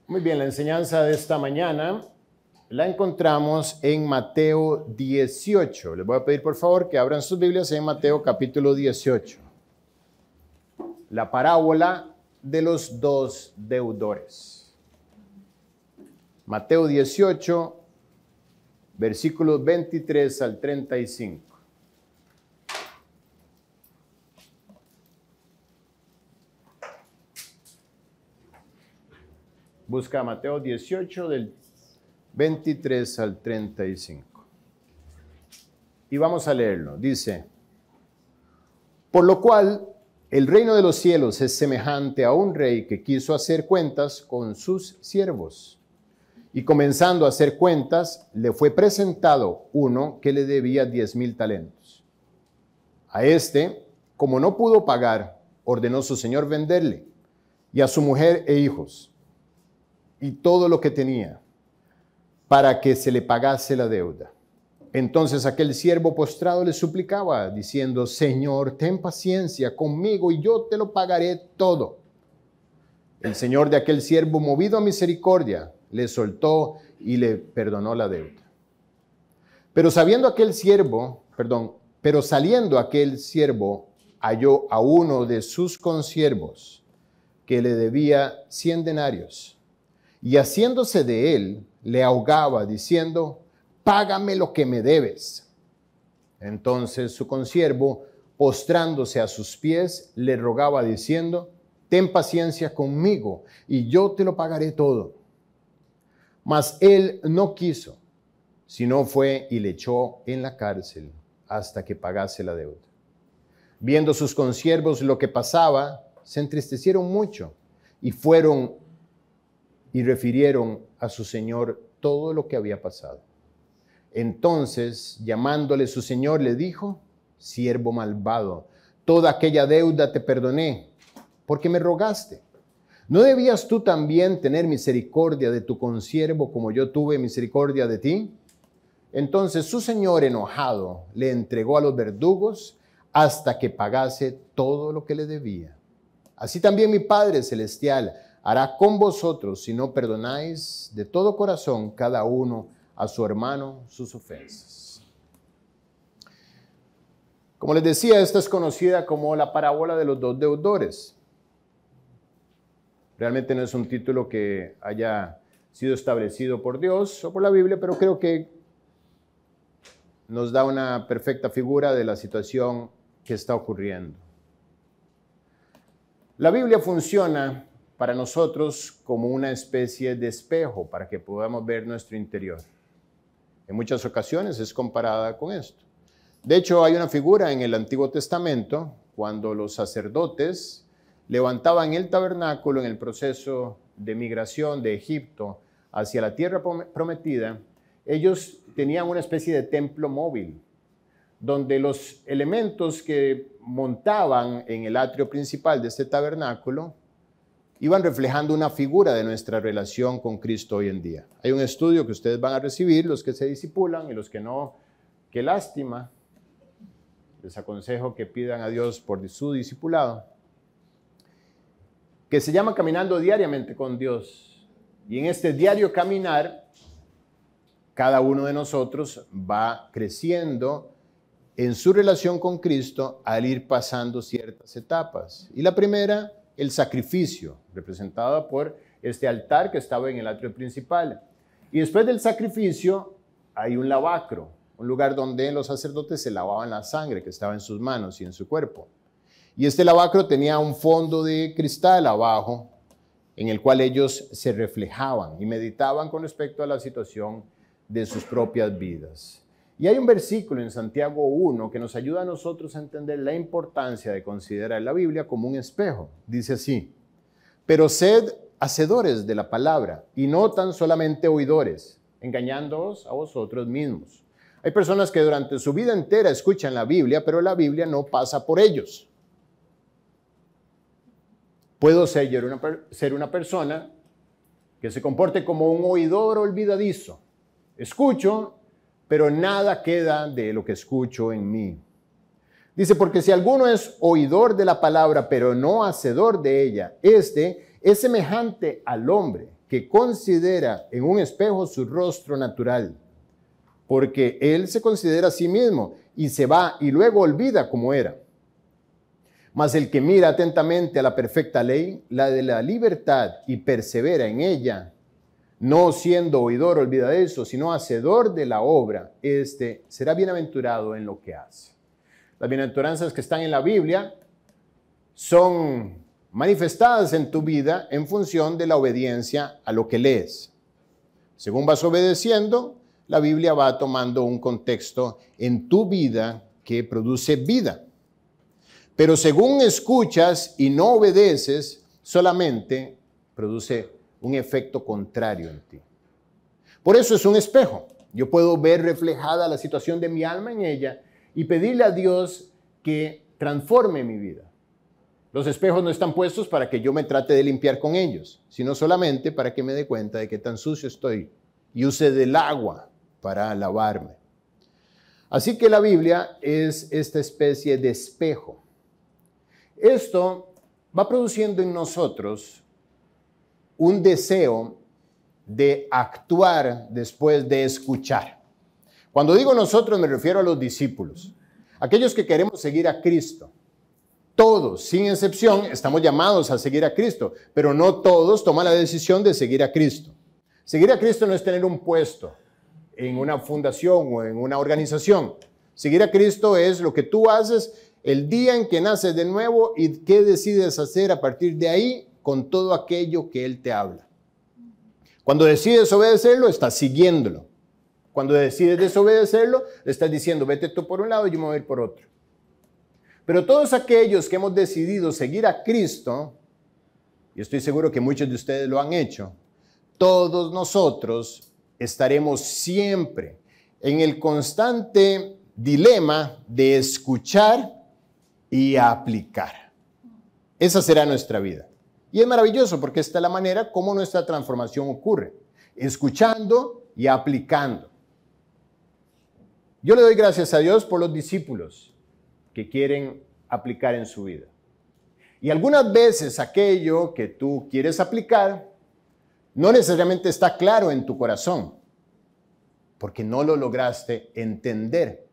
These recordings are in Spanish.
Muy bien, la enseñanza de esta mañana la encontramos en Mateo 18. Les voy a pedir por favor que abran sus Biblias en Mateo capítulo 18. La parábola de los dos deudores. Mateo 18, versículos 23 al 35. Busca Mateo 18 del 23 al 35. Y vamos a leerlo. Dice: por lo cual el reino de los cielos es semejante a un rey que quiso hacer cuentas con sus siervos. Y comenzando a hacer cuentas, le fue presentado uno que le debía 10,000 talentos. A este, como no pudo pagar, ordenó su señor venderle, y a su mujer e hijos, y todo lo que tenía, para que se le pagase la deuda. Entonces aquel siervo postrado le suplicaba, diciendo: Señor, ten paciencia conmigo, y yo te lo pagaré todo. El señor de aquel siervo, movido a misericordia, le soltó y le perdonó la deuda. Pero saliendo aquel siervo, halló a uno de sus consiervos que le debía 100 denarios. Y haciéndose de él, le ahogaba, diciendo: págame lo que me debes. Entonces su consiervo, postrándose a sus pies, le rogaba, diciendo: ten paciencia conmigo, y yo te lo pagaré todo. Mas él no quiso, sino fue y le echó en la cárcel hasta que pagase la deuda. Viendo sus consiervos lo que pasaba, se entristecieron mucho, y fueron y refirieron a su señor todo lo que había pasado. Entonces, llamándole su señor, le dijo: siervo malvado, toda aquella deuda te perdoné, porque me rogaste. ¿No debías tú también tener misericordia de tu consiervo como yo tuve misericordia de ti? Entonces su señor, enojado, le entregó a los verdugos hasta que pagase todo lo que le debía. Así también mi Padre Celestial hará con vosotros si no perdonáis de todo corazón cada uno a su hermano sus ofensas. Como les decía, esta es conocida como la parábola de los dos deudores. Realmente no es un título que haya sido establecido por Dios o por la Biblia, pero creo que nos da una perfecta figura de la situación que está ocurriendo. La Biblia funciona para nosotros como una especie de espejo para que podamos ver nuestro interior. En muchas ocasiones es comparada con esto. De hecho, hay una figura en el Antiguo Testamento cuando los sacerdotes levantaban el tabernáculo en el proceso de migración de Egipto hacia la tierra prometida. Ellos tenían una especie de templo móvil, donde los elementos que montaban en el atrio principal de este tabernáculo iban reflejando una figura de nuestra relación con Cristo hoy en día. Hay un estudio que ustedes van a recibir, los que se discipulan y los que no, qué lástima. Les aconsejo que pidan a Dios por su discipulado, que se llama Caminando Diariamente con Dios. Y en este diario caminar, cada uno de nosotros va creciendo en su relación con Cristo al ir pasando ciertas etapas. Y la primera, el sacrificio, representado por este altar que estaba en el atrio principal. Y después del sacrificio hay un lavacro, un lugar donde los sacerdotes se lavaban la sangre que estaba en sus manos y en su cuerpo. Y este lavacro tenía un fondo de cristal abajo, en el cual ellos se reflejaban y meditaban con respecto a la situación de sus propias vidas. Y hay un versículo en Santiago 1 que nos ayuda a nosotros a entender la importancia de considerar la Biblia como un espejo. Dice así: pero sed hacedores de la palabra y no tan solamente oidores, engañándoos a vosotros mismos. Hay personas que durante su vida entera escuchan la Biblia, pero la Biblia no pasa por ellos. Puedo ser una persona que se comporte como un oidor olvidadizo. Escucho, pero nada queda de lo que escucho en mí. Dice: porque si alguno es oidor de la palabra, pero no hacedor de ella, este es semejante al hombre que considera en un espejo su rostro natural, porque él se considera a sí mismo y se va y luego olvida cómo era. Mas el que mira atentamente a la perfecta ley, la de la libertad, y persevera en ella, no siendo oidor olvidadizo, sino hacedor de la obra, este será bienaventurado en lo que hace. Las bienaventuranzas que están en la Biblia son manifestadas en tu vida en función de la obediencia a lo que lees. Según vas obedeciendo, la Biblia va tomando un contexto en tu vida que produce vida. Pero según escuchas y no obedeces, solamente produce un efecto contrario en ti. Por eso es un espejo. Yo puedo ver reflejada la situación de mi alma en ella y pedirle a Dios que transforme mi vida. Los espejos no están puestos para que yo me trate de limpiar con ellos, sino solamente para que me dé cuenta de que tan sucio estoy y use del agua para lavarme. Así que la Biblia es esta especie de espejo. Esto va produciendo en nosotros un deseo de actuar después de escuchar. Cuando digo nosotros me refiero a los discípulos, aquellos que queremos seguir a Cristo. Todos, sin excepción, estamos llamados a seguir a Cristo, pero no todos toman la decisión de seguir a Cristo. Seguir a Cristo no es tener un puesto en una fundación o en una organización. Seguir a Cristo es lo que tú haces el día en que naces de nuevo y qué decides hacer a partir de ahí con todo aquello que Él te habla. Cuando decides obedecerlo, estás siguiéndolo. Cuando decides desobedecerlo, le estás diciendo, vete tú por un lado y yo me voy a ir por otro. Pero todos aquellos que hemos decidido seguir a Cristo, y estoy seguro que muchos de ustedes lo han hecho, todos nosotros estaremos siempre en el constante dilema de escuchar y aplicar. Esa será nuestra vida. Y es maravilloso porque esta es la manera como nuestra transformación ocurre, escuchando y aplicando. Yo le doy gracias a Dios por los discípulos que quieren aplicar en su vida. Y algunas veces aquello que tú quieres aplicar no necesariamente está claro en tu corazón, porque no lo lograste entender.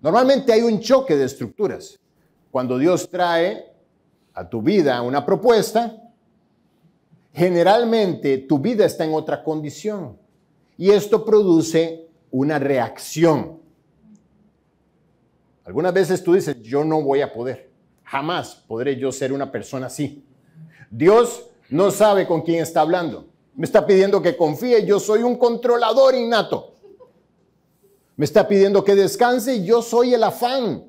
Normalmente hay un choque de estructuras. Cuando Dios trae a tu vida una propuesta, generalmente tu vida está en otra condición y esto produce una reacción. Algunas veces tú dices, yo no voy a poder, jamás podré yo ser una persona así. Dios no sabe con quién está hablando. Me está pidiendo que confíe, yo soy un controlador innato. Me está pidiendo que descanse y yo soy el afán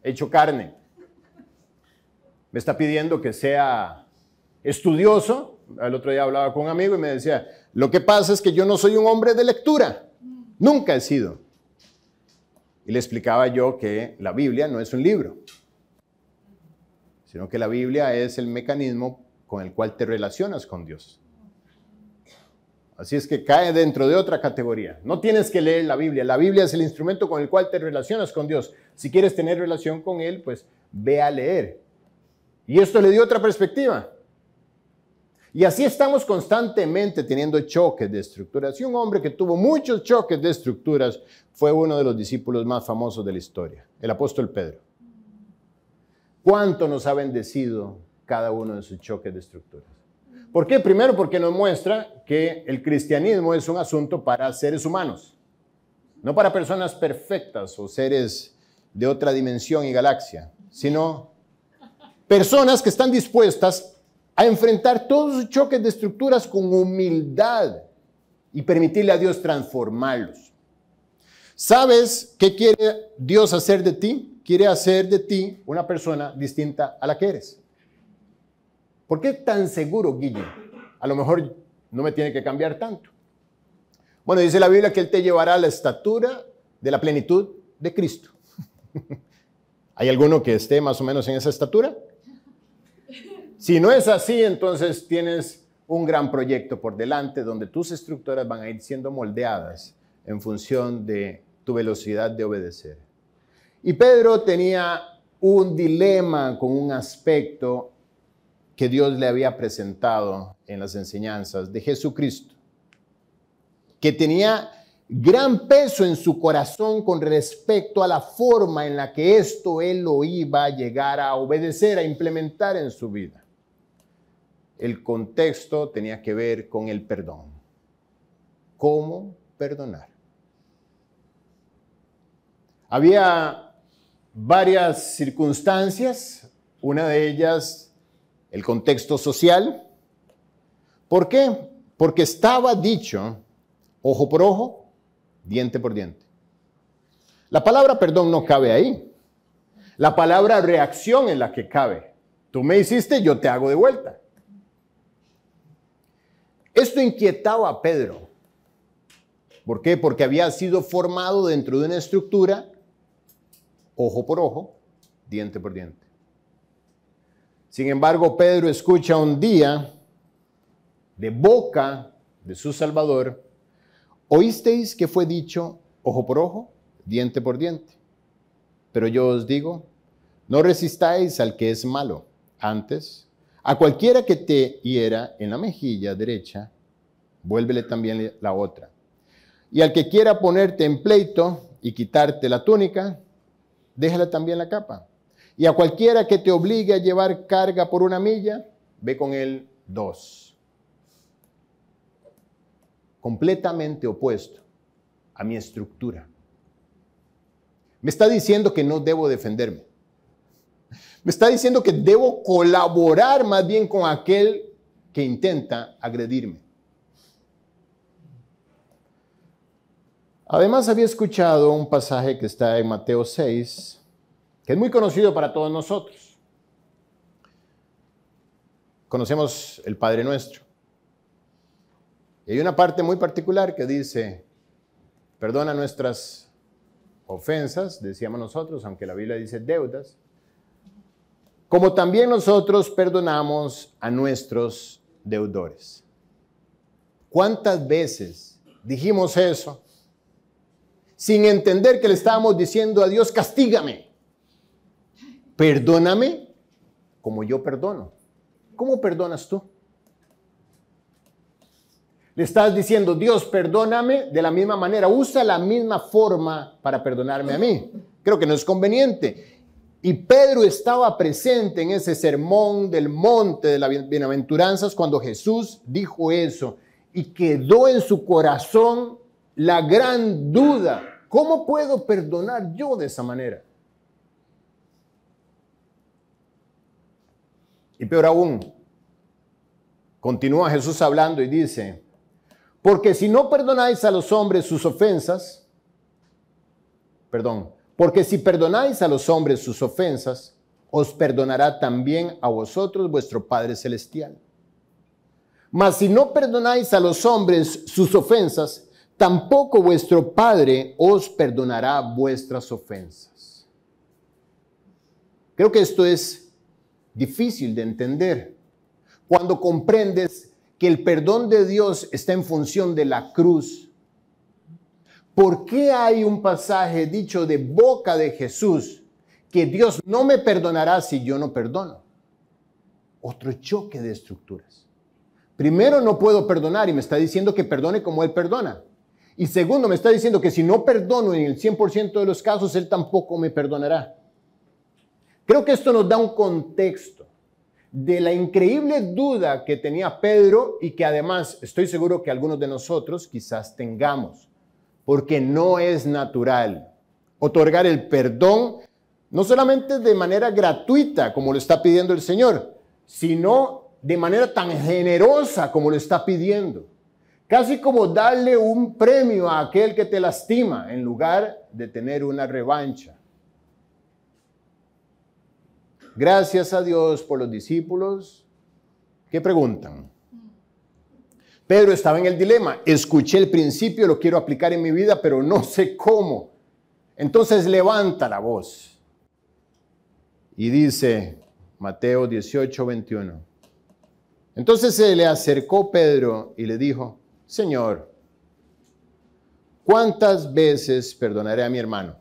hecho carne. Me está pidiendo que sea estudioso. El otro día hablaba con un amigo y me decía, lo que pasa es que yo no soy un hombre de lectura. Nunca he sido. Y le explicaba yo que la Biblia no es un libro, sino que la Biblia es el mecanismo con el cual te relacionas con Dios. Así es que cae dentro de otra categoría. No tienes que leer la Biblia. La Biblia es el instrumento con el cual te relacionas con Dios. Si quieres tener relación con Él, pues ve a leer. Y esto le dio otra perspectiva. Y así estamos constantemente teniendo choques de estructuras. Y un hombre que tuvo muchos choques de estructuras fue uno de los discípulos más famosos de la historia, el apóstol Pedro. ¿Cuánto nos ha bendecido cada uno de sus choques de estructuras? ¿Por qué? Primero, porque nos muestra que el cristianismo es un asunto para seres humanos, no para personas perfectas o seres de otra dimensión y galaxia, sino personas que están dispuestas a enfrentar todos sus choques de estructuras con humildad y permitirle a Dios transformarlos. ¿Sabes qué quiere Dios hacer de ti? Quiere hacer de ti una persona distinta a la que eres. ¿Por qué tan seguro, Guille? A lo mejor no me tiene que cambiar tanto. Bueno, dice la Biblia que Él te llevará a la estatura de la plenitud de Cristo. ¿Hay alguno que esté más o menos en esa estatura? Si no es así, entonces tienes un gran proyecto por delante donde tus estructuras van a ir siendo moldeadas en función de tu velocidad de obedecer. Y Pedro tenía un dilema con un aspecto que Dios le había presentado en las enseñanzas de Jesucristo, que tenía gran peso en su corazón con respecto a la forma en la que esto él lo iba a llegar a obedecer, a implementar en su vida. El contexto tenía que ver con el perdón. ¿Cómo perdonar? Había varias circunstancias, una de ellas el contexto social. ¿Por qué? Porque estaba dicho ojo por ojo, diente por diente. La palabra perdón no cabe ahí. La palabra reacción es la que cabe. Tú me hiciste, yo te hago de vuelta. Esto inquietaba a Pedro. ¿Por qué? Porque había sido formado dentro de una estructura ojo por ojo, diente por diente. Sin embargo, Pedro escucha un día de boca de su Salvador: ¿oísteis que fue dicho ojo por ojo, diente por diente? Pero yo os digo, no resistáis al que es malo. Antes, a cualquiera que te hiera en la mejilla derecha, vuélvele también la otra. Y al que quiera ponerte en pleito y quitarte la túnica, déjale también la capa. Y a cualquiera que te obligue a llevar carga por una milla, ve con él 2. Completamente opuesto a mi estructura. Me está diciendo que no debo defenderme. Me está diciendo que debo colaborar más bien con aquel que intenta agredirme. Además, había escuchado un pasaje que está en Mateo 6, que es muy conocido para todos nosotros. Conocemos el Padre Nuestro. Y hay una parte muy particular que dice: perdona nuestras ofensas, decíamos nosotros, aunque la Biblia dice deudas, como también nosotros perdonamos a nuestros deudores. ¿Cuántas veces dijimos eso sin entender que le estábamos diciendo a Dios: castígame, perdóname como yo perdono? ¿Cómo perdonas tú? Le estás diciendo: Dios, perdóname de la misma manera, usa la misma forma para perdonarme a mí. Creo que no es conveniente. Y Pedro estaba presente en ese sermón del monte de las bienaventuranzas cuando Jesús dijo eso, y quedó en su corazón la gran duda: ¿cómo puedo perdonar yo de esa manera? Y peor aún, continúa Jesús hablando y dice: porque si no perdonáis a los hombres sus ofensas, porque si perdonáis a los hombres sus ofensas, os perdonará también a vosotros vuestro Padre Celestial. Mas si no perdonáis a los hombres sus ofensas, tampoco vuestro Padre os perdonará vuestras ofensas. Creo que esto es difícil de entender cuando comprendes que el perdón de Dios está en función de la cruz. ¿Por qué hay un pasaje dicho de boca de Jesús que Dios no me perdonará si yo no perdono? Otro choque de estructuras. Primero, no puedo perdonar y me está diciendo que perdone como Él perdona. Y segundo, me está diciendo que si no perdono en el 100% de los casos, Él tampoco me perdonará. Creo que esto nos da un contexto de la increíble duda que tenía Pedro y que además estoy seguro que algunos de nosotros quizás tengamos, porque no es natural otorgar el perdón no solamente de manera gratuita como lo está pidiendo el Señor, sino de manera tan generosa como lo está pidiendo. Casi como darle un premio a aquel que te lastima en lugar de tener una revancha. Gracias a Dios por los discípulos que preguntan. Pedro estaba en el dilema. Escuché el principio, lo quiero aplicar en mi vida, pero no sé cómo. Entonces levanta la voz y dice, Mateo 18, 21. Entonces se le acercó Pedro y le dijo: Señor, ¿cuántas veces perdonaré a mi hermano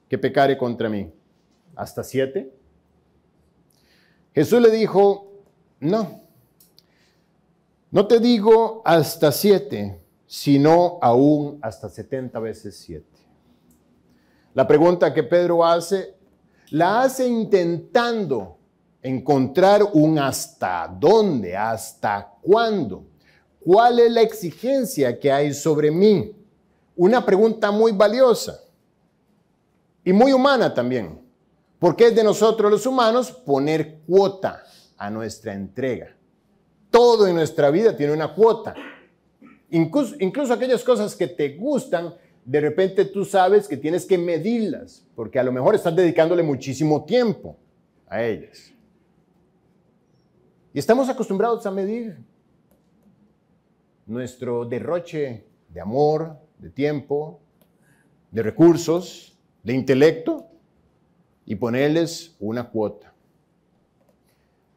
que pecare contra mí? ¿Hasta 7? Jesús le dijo: No. No te digo hasta 7, sino aún hasta 70 veces 7. La pregunta que Pedro hace, la hace intentando encontrar un hasta dónde, hasta cuándo. ¿Cuál es la exigencia que hay sobre mí? Una pregunta muy valiosa y muy humana también, porque es de nosotros los humanos poner cuota a nuestra entrega. Todo en nuestra vida tiene una cuota. Incluso aquellas cosas que te gustan, de repente tú sabes que tienes que medirlas, porque a lo mejor estás dedicándole muchísimo tiempo a ellas. Y estamos acostumbrados a medir nuestro derroche de amor, de tiempo, de recursos, de intelecto, y ponerles una cuota.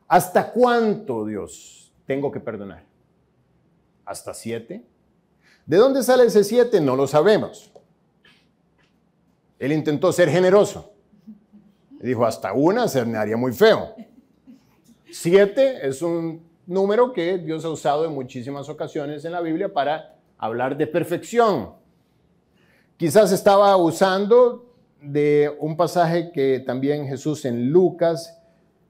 ¿Hasta cuánto, Dios, tengo que perdonar? ¿Hasta 7? ¿De dónde sale ese 7? No lo sabemos. Él intentó ser generoso. Dijo, hasta 1 se me haría muy feo. 7 es un número que Dios ha usado en muchísimas ocasiones en la Biblia para hablar de perfección. Quizás estaba usando de un pasaje que también Jesús en Lucas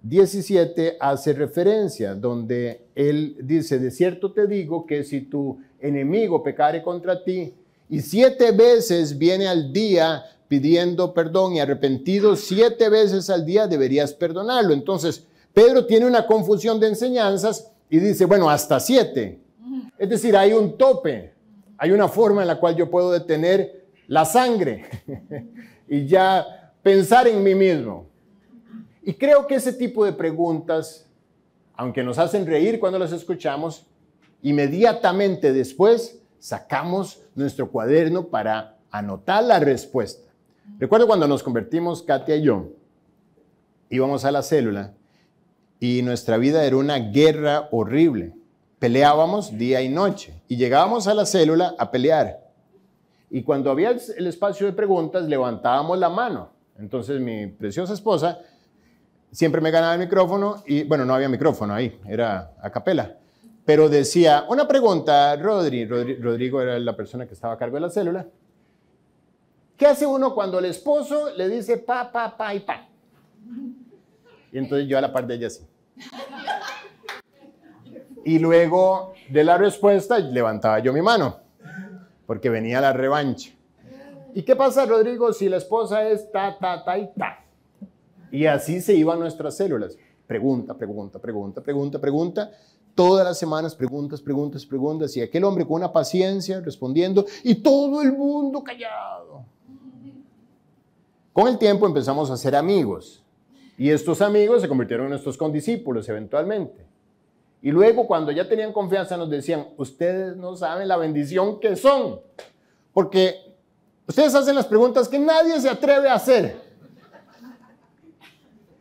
17 hace referencia, donde él dice, de cierto te digo que si tu enemigo pecare contra ti y 7 veces viene al día pidiendo perdón y arrepentido 7 veces al día, deberías perdonarlo. Entonces, Pedro tiene una confusión de enseñanzas y dice, bueno, hasta 7. Es decir, hay un tope, hay una forma en la cual yo puedo detener la sangre y ya pensar en mí mismo. Y creo que ese tipo de preguntas, aunque nos hacen reír cuando las escuchamos, inmediatamente después sacamos nuestro cuaderno para anotar la respuesta. Recuerdo cuando nos convertimos, Katia y yo, íbamos a la célula y nuestra vida era una guerra horrible. Peleábamos día y noche y llegábamos a la célula a pelear. Y cuando había el espacio de preguntas, levantábamos la mano. Entonces mi preciosa esposa siempre me ganaba el micrófono y, bueno, no había micrófono ahí, era a capela. Pero decía, una pregunta, Rodrigo era la persona que estaba a cargo de la célula. ¿Qué hace uno cuando el esposo le dice pa, pa, pa y pa? Y entonces yo a la par de ella así. Y luego de la respuesta levantaba yo mi mano, porque venía la revancha. ¿Y qué pasa, Rodrigo, si la esposa es ta, ta, ta y ta? Y así se iban nuestras células. Pregunta, pregunta, pregunta, pregunta, pregunta. Todas las semanas preguntas, preguntas, preguntas. Y aquel hombre con una paciencia respondiendo y todo el mundo callado. Con el tiempo empezamos a ser amigos. Y estos amigos se convirtieron en nuestros condiscípulos eventualmente. Y luego cuando ya tenían confianza nos decían, ustedes no saben la bendición que son. Porque ustedes hacen las preguntas que nadie se atreve a hacer.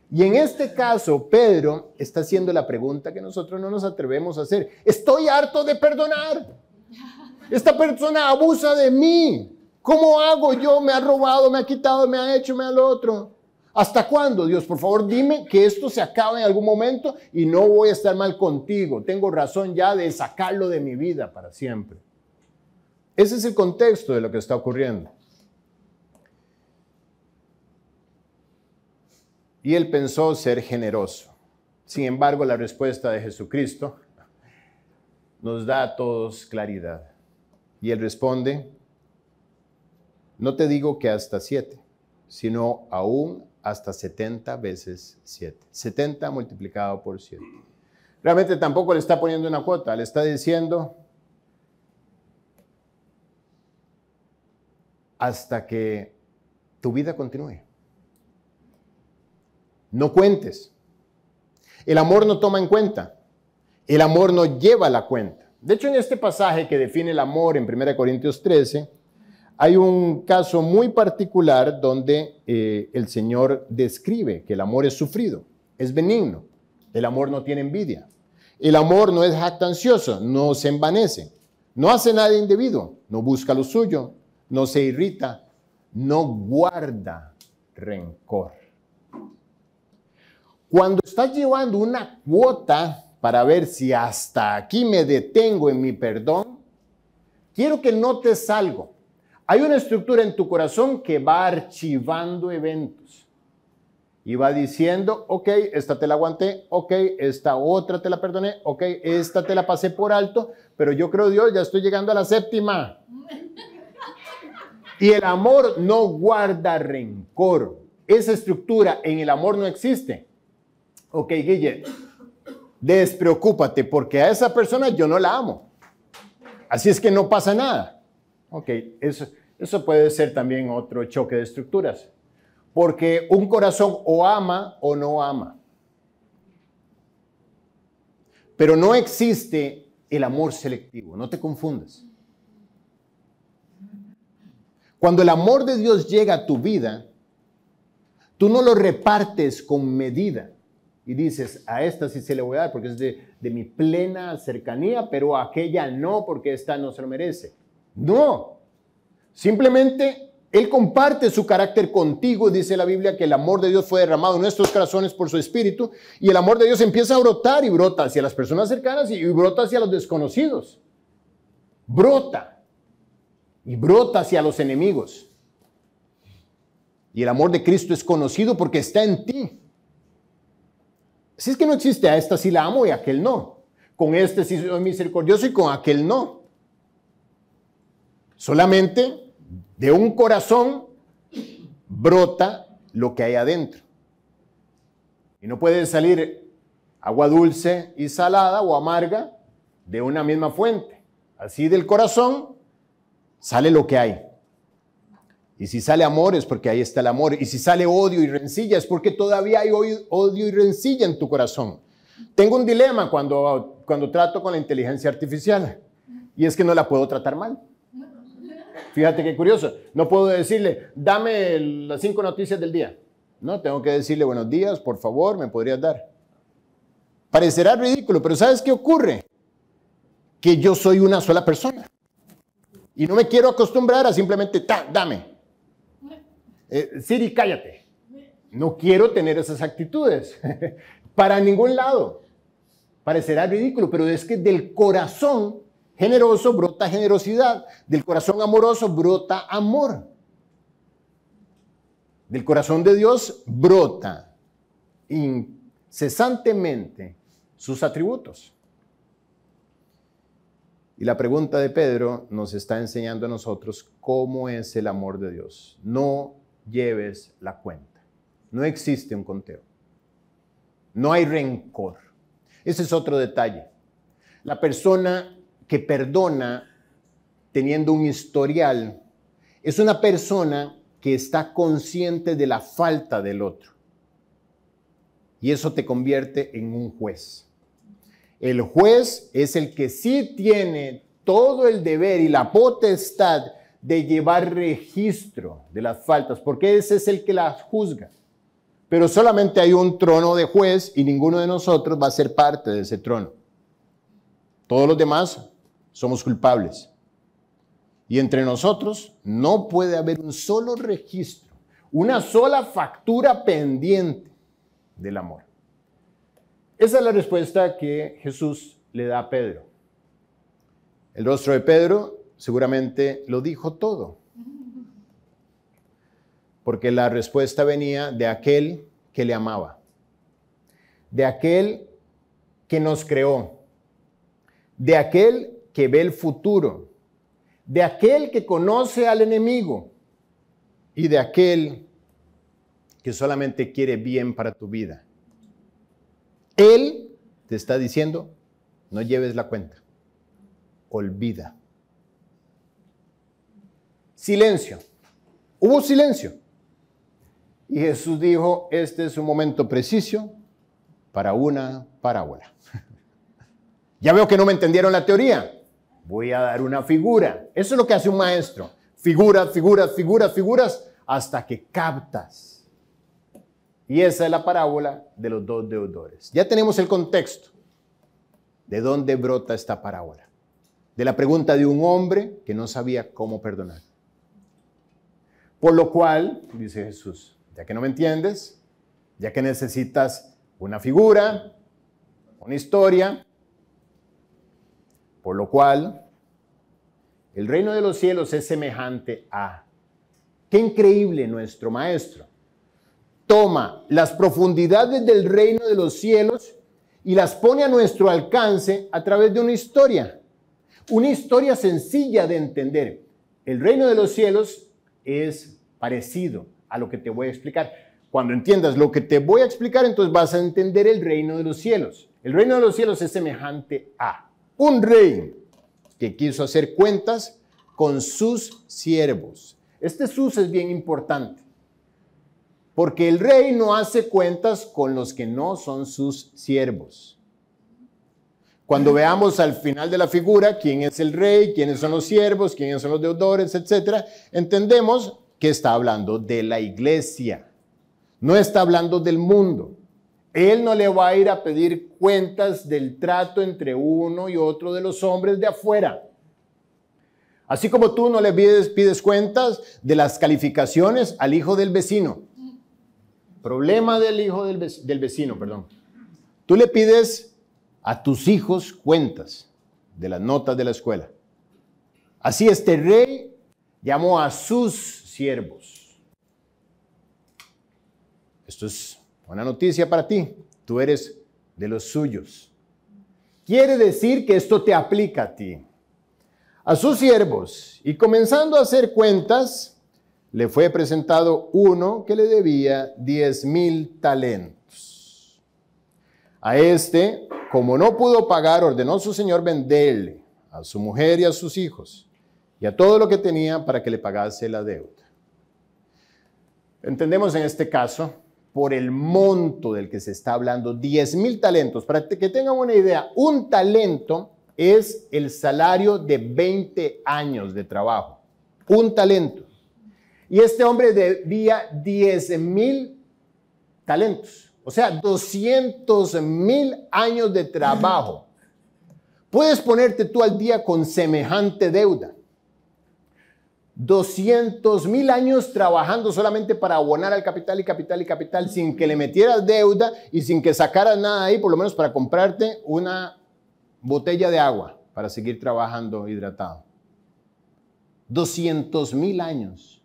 Y en este caso, Pedro está haciendo la pregunta que nosotros no nos atrevemos a hacer. Estoy harto de perdonar. Esta persona abusa de mí. ¿Cómo hago yo? Me ha robado, me ha quitado, me ha hecho, me ha lo otro. ¿Hasta cuándo, Dios? Por favor, dime que esto se acabe en algún momento y no voy a estar mal contigo. Tengo razón ya de sacarlo de mi vida para siempre. Ese es el contexto de lo que está ocurriendo. Y él pensó ser generoso. Sin embargo, la respuesta de Jesucristo nos da a todos claridad. Y él responde, no te digo que hasta 7, sino aún hasta 70 veces 7. 70 multiplicado por 7. Realmente tampoco le está poniendo una cuota, le está diciendo hasta que tu vida continúe. No cuentes. El amor no toma en cuenta. El amor no lleva la cuenta. De hecho, en este pasaje que define el amor en 1 Corintios 13, hay un caso muy particular donde el Señor describe que el amor es sufrido, es benigno. El amor no tiene envidia. El amor no es jactancioso, no se envanece, no hace nada indebido, no busca lo suyo, no se irrita, no guarda rencor. Cuando estás llevando una cuota para ver si hasta aquí me detengo en mi perdón, quiero que notes algo. Hay una estructura en tu corazón que va archivando eventos y va diciendo, ok, esta te la aguanté, ok, esta otra te la perdoné, ok, esta te la pasé por alto, pero yo creo, Dios, ya estoy llegando a la séptima. Y el amor no guarda rencor. Esa estructura en el amor no existe. Ok, Guille, despreocúpate porque a esa persona yo no la amo. Así es que no pasa nada. Ok, eso puede ser también otro choque de estructuras. Porque un corazón o ama o no ama. Pero no existe el amor selectivo, no te confundas. Cuando el amor de Dios llega a tu vida, tú no lo repartes con medida y dices, a esta sí se le voy a dar porque es de mi plena cercanía, pero a aquella no porque esta no se lo merece. No, simplemente Él comparte su carácter contigo. Dice la Biblia que el amor de Dios fue derramado en nuestros corazones por su Espíritu y el amor de Dios empieza a brotar y brota hacia las personas cercanas y brota hacia los desconocidos. Brota. Y brota hacia los enemigos. Y el amor de Cristo es conocido porque está en ti. Así es que no existe a esta sí la amo y a aquel no. Con este sí soy misericordioso y con aquel no. Solamente de un corazón brota lo que hay adentro. Y no puede salir agua dulce y salada o amarga de una misma fuente. Así del corazón sale lo que hay. Y si sale amor es porque ahí está el amor. Y si sale odio y rencilla es porque todavía hay odio y rencilla en tu corazón. Tengo un dilema cuando trato con la inteligencia artificial. Y es que no la puedo tratar mal. Fíjate qué curioso. No puedo decirle, dame las 5 noticias del día. No, tengo que decirle, buenos días, por favor, ¿me podrías dar? Parecerá ridículo, pero ¿sabes qué ocurre? Que yo soy una sola persona. Y no me quiero acostumbrar a simplemente, dame. Siri, cállate. No quiero tener esas actitudes. Para ningún lado. Parecerá ridículo, pero es que del corazón generoso brota generosidad. Del corazón amoroso brota amor. Del corazón de Dios brota incesantemente sus atributos. Y la pregunta de Pedro nos está enseñando a nosotros cómo es el amor de Dios. No lleves la cuenta. No existe un conteo. No hay rencor. Ese es otro detalle. La persona que perdona teniendo un historial es una persona que está consciente de la falta del otro. Y eso te convierte en un juez. El juez es el que sí tiene todo el deber y la potestad de llevar registro de las faltas, porque ese es el que las juzga. Pero solamente hay un trono de juez y ninguno de nosotros va a ser parte de ese trono. Todos los demás somos culpables. Y entre nosotros no puede haber un solo registro, una sola factura pendiente del amor. Esa es la respuesta que Jesús le da a Pedro. El rostro de Pedro seguramente lo dijo todo. Porque la respuesta venía de aquel que le amaba. De aquel que nos creó. De aquel que ve el futuro. De aquel que conoce al enemigo. Y de aquel que solamente quiere bien para tu vida. Él te está diciendo, no lleves la cuenta. Olvida. Silencio. Hubo silencio. Y Jesús dijo, este es un momento preciso para una parábola. Ya veo que no me entendieron la teoría. Voy a dar una figura. Eso es lo que hace un maestro. Figuras, figuras, figuras, figuras, hasta que captas. Y esa es la parábola de los 2 deudores. Ya tenemos el contexto. ¿De dónde brota esta parábola? De la pregunta de un hombre que no sabía cómo perdonar. Por lo cual, dice Jesús, ya que no me entiendes, ya que necesitas una figura, una historia, por lo cual el reino de los cielos es semejante a... ¡Qué increíble nuestro maestro! Toma las profundidades del reino de los cielos y las pone a nuestro alcance a través de una historia sencilla de entender. El reino de los cielos es parecido a lo que te voy a explicar. Cuando entiendas lo que te voy a explicar, entonces vas a entender el reino de los cielos. El reino de los cielos es semejante a un rey que quiso hacer cuentas con sus siervos. Este sus es bien importante, porque el rey no hace cuentas con los que no son sus siervos. Cuando veamos al final de la figura quién es el rey, quiénes son los siervos, quiénes son los deudores, etc., entendemos que está hablando de la iglesia. No está hablando del mundo. Él no le va a ir a pedir cuentas del trato entre uno y otro de los hombres de afuera. Así como tú no le pides cuentas de las calificaciones al hijo del vecino. Problema del hijo del vecino, perdón. Tú le pides a tus hijos cuentas de las notas de la escuela. Así este rey llamó a sus siervos. Esto es una noticia para ti. Tú eres de los suyos. Quiere decir que esto te aplica a ti. A sus siervos. Y comenzando a hacer cuentas, le fue presentado uno que le debía 10,000 talentos. A este, como no pudo pagar, ordenó su señor venderle a su mujer y a sus hijos y a todo lo que tenía para que le pagase la deuda. Entendemos en este caso, por el monto del que se está hablando, 10,000 talentos. Para que tengan una idea, un talento es el salario de 20 años de trabajo. Un talento. Y este hombre debía 10,000 talentos. O sea, 200,000 años de trabajo. Puedes ponerte tú al día con semejante deuda. 200,000 años trabajando solamente para abonar al capital y capital y capital sin que le metieras deuda y sin que sacaras nada ahí, por lo menos para comprarte una botella de agua para seguir trabajando hidratado. 200,000 años.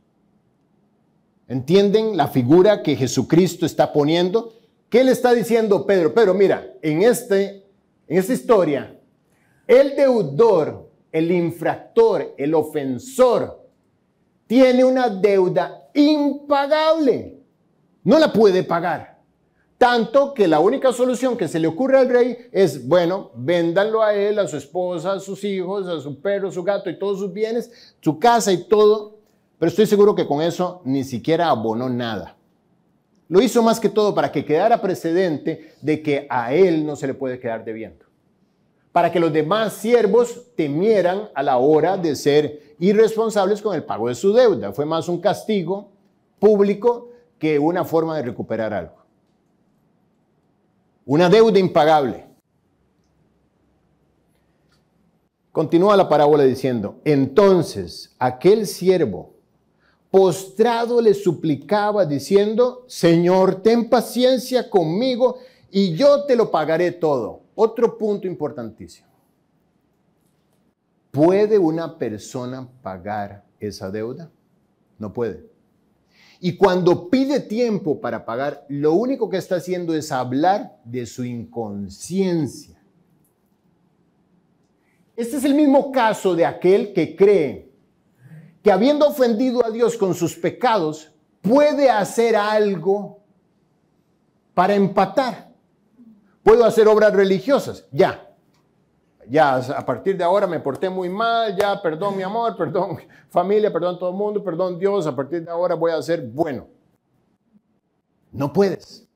¿Entienden la figura que Jesucristo está poniendo? ¿Qué le está diciendo Pedro? Pedro, mira, en esta historia, el deudor, el infractor, el ofensor, tiene una deuda impagable. No la puede pagar. Tanto que la única solución que se le ocurre al rey es, bueno, véndanlo a él, a su esposa, a sus hijos, a su perro, a su gato y todos sus bienes, su casa y todo. Pero estoy seguro que con eso ni siquiera abonó nada. Lo hizo más que todo para que quedara precedente de que a él no se le puede quedar debiendo. Para que los demás siervos temieran a la hora de ser irresponsables con el pago de su deuda. Fue más un castigo público que una forma de recuperar algo. Una deuda impagable. Continúa la parábola diciendo, entonces aquel siervo postrado le suplicaba diciendo, Señor, ten paciencia conmigo y yo te lo pagaré todo. Otro punto importantísimo. ¿Puede una persona pagar esa deuda? No puede. Y cuando pide tiempo para pagar, lo único que está haciendo es hablar de su inconsciencia. Este es el mismo caso de aquel que cree que habiendo ofendido a Dios con sus pecados, puede hacer algo para empatar. Puedo hacer obras religiosas, ya a partir de ahora me porté muy mal, ya perdón mi amor, perdón familia, perdón todo el mundo, perdón Dios, a partir de ahora voy a ser bueno. No puedes.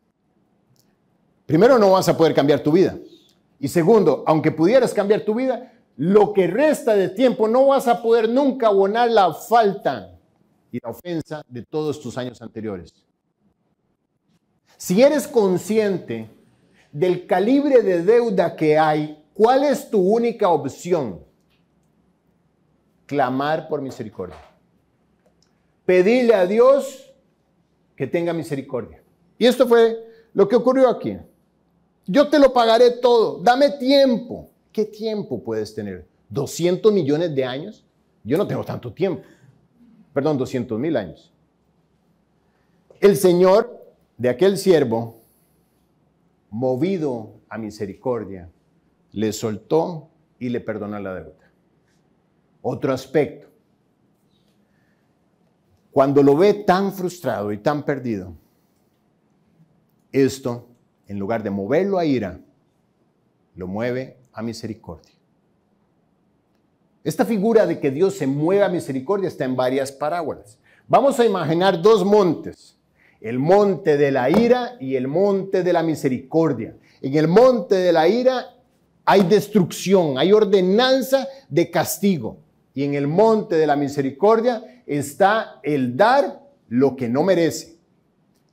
Primero, no vas a poder cambiar tu vida. Y segundo, aunque pudieras cambiar tu vida, lo que resta de tiempo no vas a poder nunca abonar la falta y la ofensa de todos tus años anteriores. Si eres consciente del calibre de deuda que hay, ¿cuál es tu única opción? Clamar por misericordia. Pedirle a Dios que tenga misericordia. Y esto fue lo que ocurrió aquí. yo te lo pagaré todo, dame tiempo. ¿Qué tiempo puedes tener? ¿200 millones de años? Yo no tengo tanto tiempo. Perdón, 200,000 años. El Señor de aquel siervo, movido a misericordia, le soltó y le perdonó la deuda. Otro aspecto. Cuando lo ve tan frustrado y tan perdido, esto, en lugar de moverlo a ira, lo mueve a misericordia. Esta figura de que Dios se mueve a misericordia está en varias parábolas. Vamos a imaginar dos montes, el monte de la ira y el monte de la misericordia. En el monte de la ira hay destrucción, hay ordenanza de castigo. Y en el monte de la misericordia está el dar lo que no merece.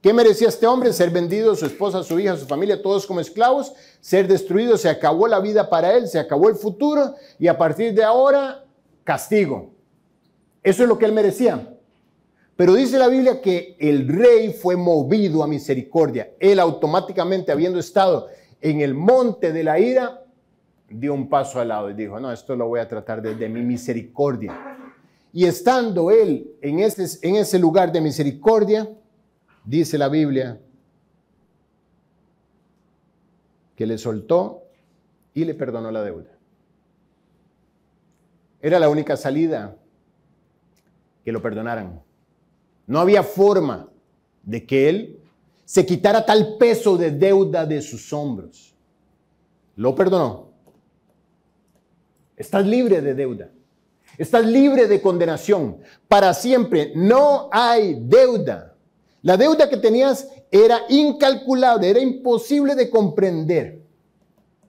¿Qué merecía este hombre? Ser vendido, su esposa, su hija, su familia, todos como esclavos, ser destruido, se acabó la vida para él, se acabó el futuro y a partir de ahora, castigo. Eso es lo que él merecía. Pero dice la Biblia que el rey fue movido a misericordia. Él automáticamente, habiendo estado en el monte de la ira, dio un paso al lado y dijo, no, esto lo voy a tratar desde mi misericordia. Y estando él en ese lugar de misericordia, dice la Biblia que le soltó y le perdonó la deuda. Era la única salida, que lo perdonaran. No había forma de que él se quitara tal peso de deuda de sus hombros. Lo perdonó. Estás libre de deuda. Estás libre de condenación. Para siempre no hay deuda. La deuda que tenías era incalculable, era imposible de comprender.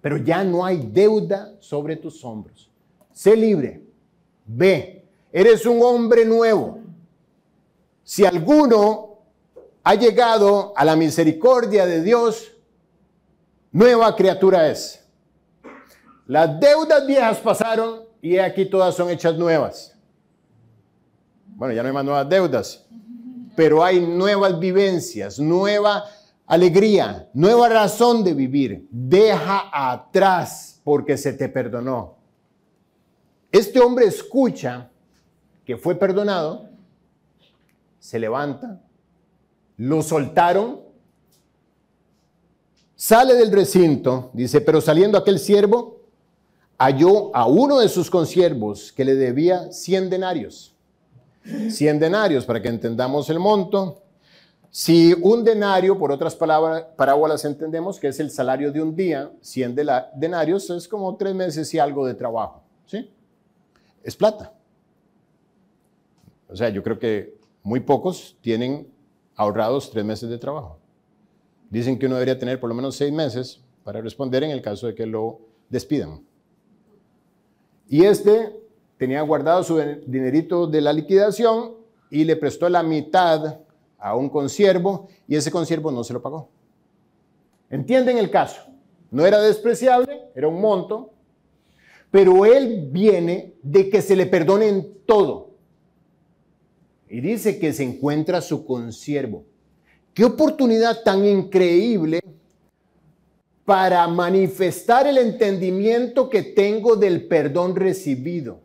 Pero ya no hay deuda sobre tus hombros. Sé libre. Ve, eres un hombre nuevo. Si alguno ha llegado a la misericordia de Dios, nueva criatura es. Las deudas viejas pasaron y aquí todas son hechas nuevas. Bueno, ya no hay más nuevas deudas, pero hay nuevas vivencias, nueva alegría, nueva razón de vivir. Deja atrás porque se te perdonó. Este hombre escucha que fue perdonado, se levanta, lo soltaron, sale del recinto, dice, pero saliendo aquel siervo, halló a uno de sus consiervos que le debía 100 denarios. 100 denarios, para que entendamos el monto. Si un denario, por otras parábolas entendemos que es el salario de un día, 100 denarios es como 3 meses y algo de trabajo, ¿sí? Es plata. O sea, yo creo que muy pocos tienen ahorrados 3 meses de trabajo. Dicen que uno debería tener por lo menos 6 meses para responder en el caso de que lo despidan. Y este tenía guardado su dinerito de la liquidación y le prestó la mitad a un consiervo y ese consiervo no se lo pagó. ¿Entienden el caso? No era despreciable, era un monto, pero él viene de que se le perdonen todo. Y dice que se encuentra su consiervo. ¡Qué oportunidad tan increíble para manifestar el entendimiento que tengo del perdón recibido!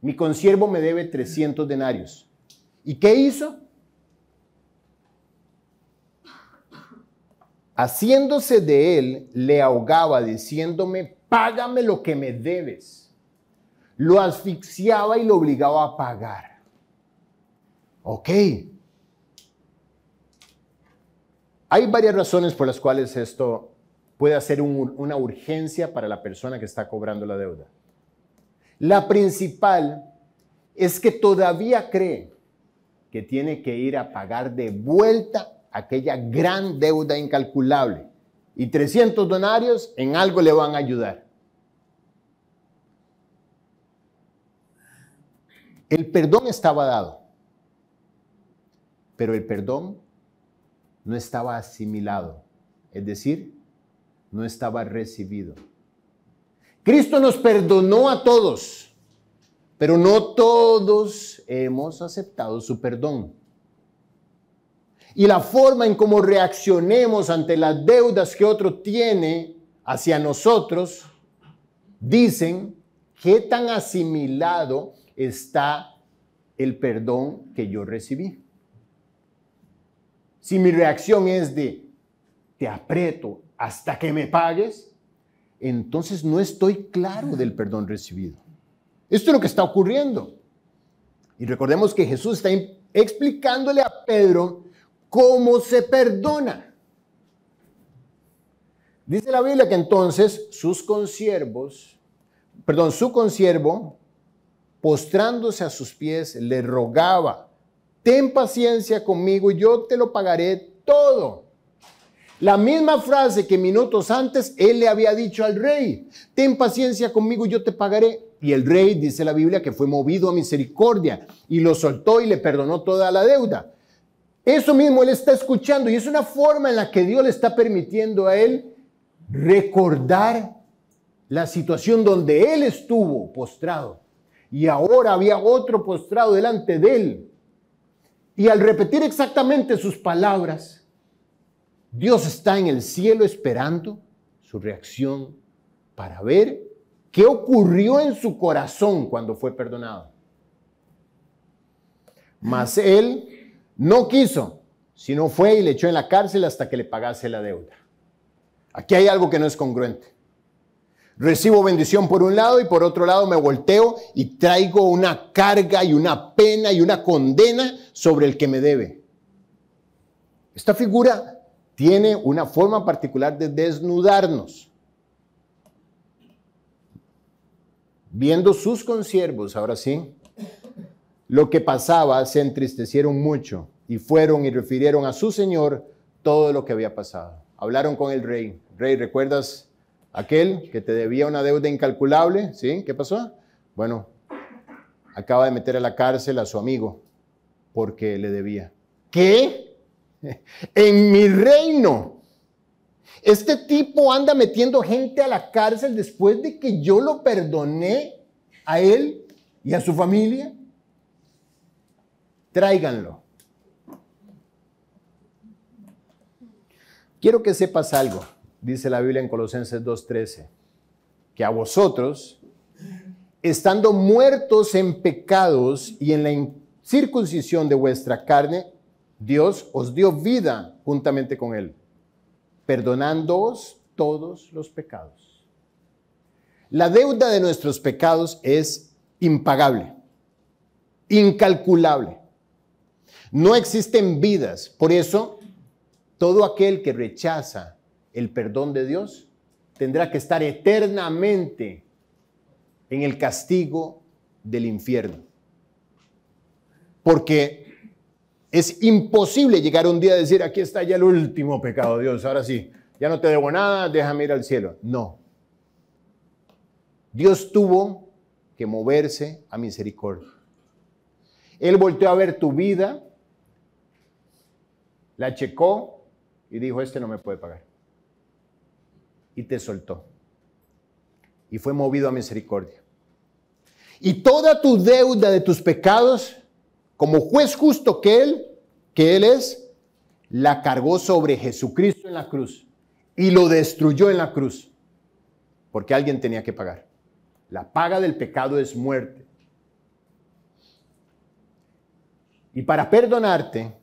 Mi consiervo me debe 300 denarios. ¿Y qué hizo? Haciéndose de él, le ahogaba diciéndome, págame lo que me debes. Lo asfixiaba y lo obligaba a pagar. Ok. Hay varias razones por las cuales esto puede ser una urgencia para la persona que está cobrando la deuda. La principal es que todavía cree que tiene que ir a pagar de vuelta aquella gran deuda incalculable. Y 300 denarios en algo le van a ayudar. El perdón estaba dado, pero el perdón no estaba asimilado, es decir, no estaba recibido. Cristo nos perdonó a todos, pero no todos hemos aceptado su perdón. Y la forma en cómo reaccionemos ante las deudas que otro tiene hacia nosotros, dicen qué tan asimilado está el perdón que yo recibí. Si mi reacción es de te aprieto hasta que me pagues, entonces no estoy claro del perdón recibido. Esto es lo que está ocurriendo. Y recordemos que Jesús está explicándole a Pedro cómo se perdona. Dice la Biblia que entonces su consiervo, postrándose a sus pies, le rogaba, ten paciencia conmigo y yo te lo pagaré todo. La misma frase que minutos antes él le había dicho al rey, ten paciencia conmigo y yo te pagaré. Y el rey, dice la Biblia, que fue movido a misericordia y lo soltó y le perdonó toda la deuda. Eso mismo él está escuchando y es una forma en la que Dios le está permitiendo a él recordar la situación donde él estuvo postrado y ahora había otro postrado delante de él. Y al repetir exactamente sus palabras, Dios está en el cielo esperando su reacción para ver qué ocurrió en su corazón cuando fue perdonado. Mas él no quiso, sino fue y le echó en la cárcel hasta que le pagase la deuda. Aquí hay algo que no es congruente. Recibo bendición por un lado y por otro lado me volteo y traigo una carga y una pena y una condena sobre el que me debe. Esta figura tiene una forma particular de desnudarnos. Viendo sus consiervos, ahora sí, lo que pasaba, se entristecieron mucho y fueron y refirieron a su señor todo lo que había pasado. Hablaron con el rey. Rey, ¿recuerdas aquel que te debía una deuda incalculable? ¿Sí? ¿Qué pasó? Bueno, acaba de meter a la cárcel a su amigo porque le debía. ¿Qué? En mi reino. Este tipo anda metiendo gente a la cárcel después de que yo lo perdoné a él y a su familia. Tráiganlo. Quiero que sepas algo, dice la Biblia en Colosenses 2:13, que a vosotros, estando muertos en pecados y en la incircuncisión de vuestra carne, Dios os dio vida juntamente con él, perdonándoos todos los pecados. La deuda de nuestros pecados es impagable, incalculable. No existen vidas. Por eso, todo aquel que rechaza el perdón de Dios tendrá que estar eternamente en el castigo del infierno. Porque es imposible llegar un día a decir, aquí está ya el último pecado, Dios, ahora sí, ya no te debo nada, déjame ir al cielo. No. Dios tuvo que moverse a misericordia. Él volteó a ver tu vida, la checó y dijo, este no me puede pagar. Y te soltó. Y fue movido a misericordia. Y toda tu deuda de tus pecados, como juez justo que Él es, la cargó sobre Jesucristo en la cruz y lo destruyó en la cruz, porque alguien tenía que pagar. La paga del pecado es muerte. Y para perdonarte,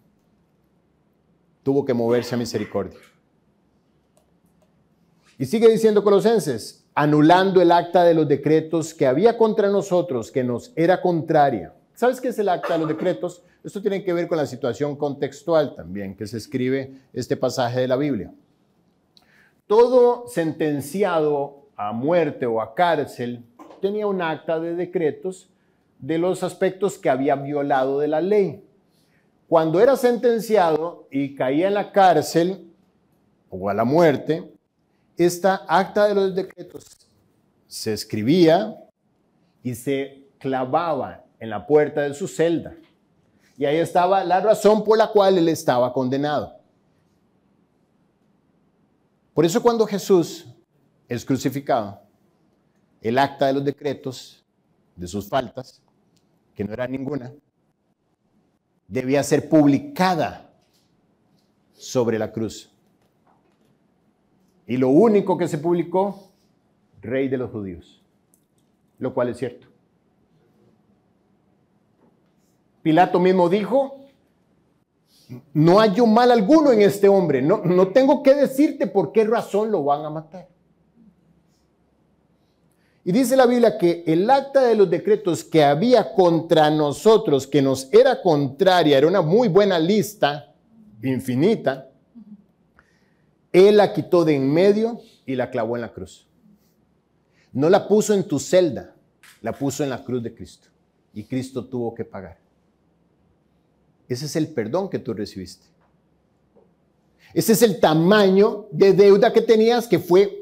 tuvo que moverse a misericordia. Y sigue diciendo Colosenses, anulando el acta de los decretos que había contra nosotros, que nos era contraria. ¿Sabes qué es el acta de los decretos? Esto tiene que ver con la situación contextual también, que se escribe este pasaje de la Biblia. Todo sentenciado a muerte o a cárcel tenía un acta de decretos de los aspectos que había violado de la ley. Cuando era sentenciado y caía en la cárcel o a la muerte, esta acta de los decretos se escribía y se clavaba en la puerta de su celda. Y ahí estaba la razón por la cual él estaba condenado. Por eso cuando Jesús es crucificado, el acta de los decretos de sus faltas, que no era ninguna, debía ser publicada sobre la cruz. Y lo único que se publicó, Rey de los Judíos, lo cual es cierto. Pilato mismo dijo, no hallo mal alguno en este hombre, no tengo que decirte por qué razón lo van a matar. Y dice la Biblia que el acta de los decretos que había contra nosotros, que nos era contraria, era una muy buena lista, infinita, Él la quitó de en medio y la clavó en la cruz. No la puso en tu celda, la puso en la cruz de Cristo. Y Cristo tuvo que pagar. Ese es el perdón que tú recibiste. Ese es el tamaño de deuda que tenías que fue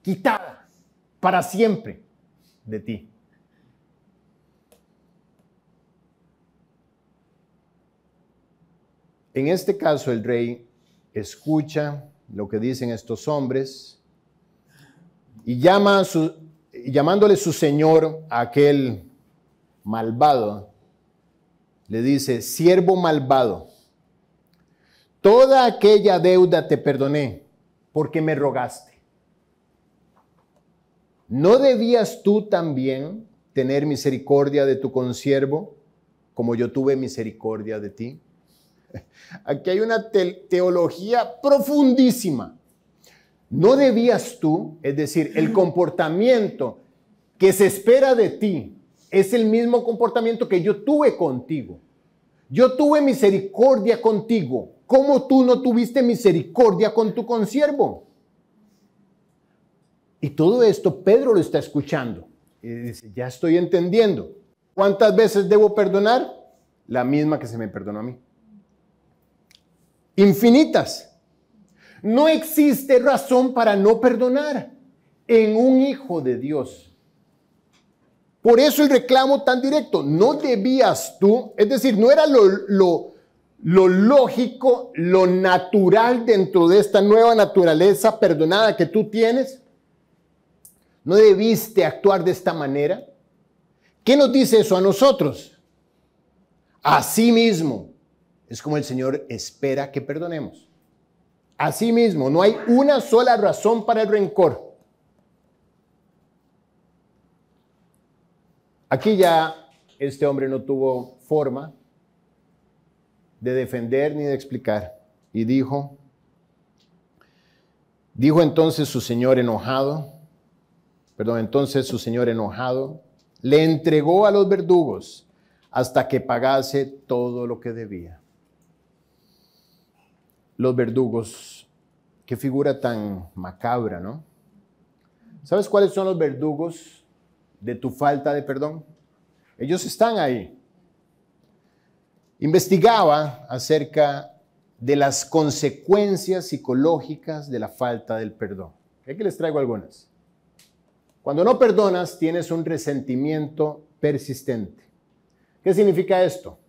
quitada para siempre de ti. En este caso, el rey escucha lo que dicen estos hombres y llamándole su señor a aquel malvado, le dice: siervo malvado, toda aquella deuda te perdoné porque me rogaste. ¿No debías tú también tener misericordia de tu consiervo como yo tuve misericordia de ti? Aquí hay una teología profundísima. ¿No debías tú, es decir, el comportamiento que se espera de ti es el mismo comportamiento que yo tuve contigo? Yo tuve misericordia contigo. ¿Cómo tú no tuviste misericordia con tu consiervo? Y todo esto Pedro lo está escuchando. Y dice, ya estoy entendiendo. ¿Cuántas veces debo perdonar? La misma que se me perdonó a mí. Infinitas. No existe razón para no perdonar en un hijo de Dios. Por eso el reclamo tan directo. No debías tú, es decir, no era lo lógico, lo natural dentro de esta nueva naturaleza perdonada que tú tienes. ¿No debiste actuar de esta manera? ¿Qué nos dice eso a nosotros? Asimismo, es como el Señor espera que perdonemos. Asimismo, no hay una sola razón para el rencor. Aquí ya este hombre no tuvo forma de defender ni de explicar. Y dijo entonces su señor enojado, le entregó a los verdugos hasta que pagase todo lo que debía. Los verdugos, qué figura tan macabra, ¿no? ¿Sabes cuáles son los verdugos de tu falta de perdón? Ellos están ahí. Investigaba acerca de las consecuencias psicológicas de la falta del perdón. Aquí les traigo algunas. Cuando no perdonas, tienes un resentimiento persistente. ¿Qué significa esto?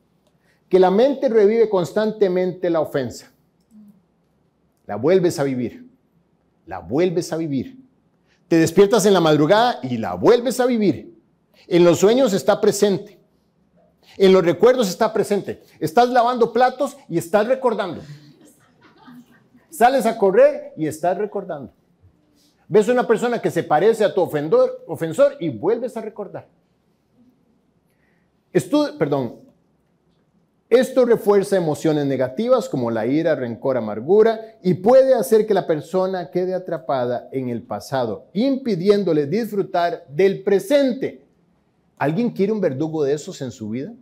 Que la mente revive constantemente la ofensa. La vuelves a vivir. La vuelves a vivir. Te despiertas en la madrugada y la vuelves a vivir. En los sueños está presente. En los recuerdos está presente. Estás lavando platos y estás recordando. Sales a correr y estás recordando. Ves a una persona que se parece a tu ofensor y vuelves a recordar. Esto refuerza emociones negativas como la ira, rencor, amargura y puede hacer que la persona quede atrapada en el pasado, impidiéndole disfrutar del presente. ¿Alguien quiere un verdugo de esos en su vida?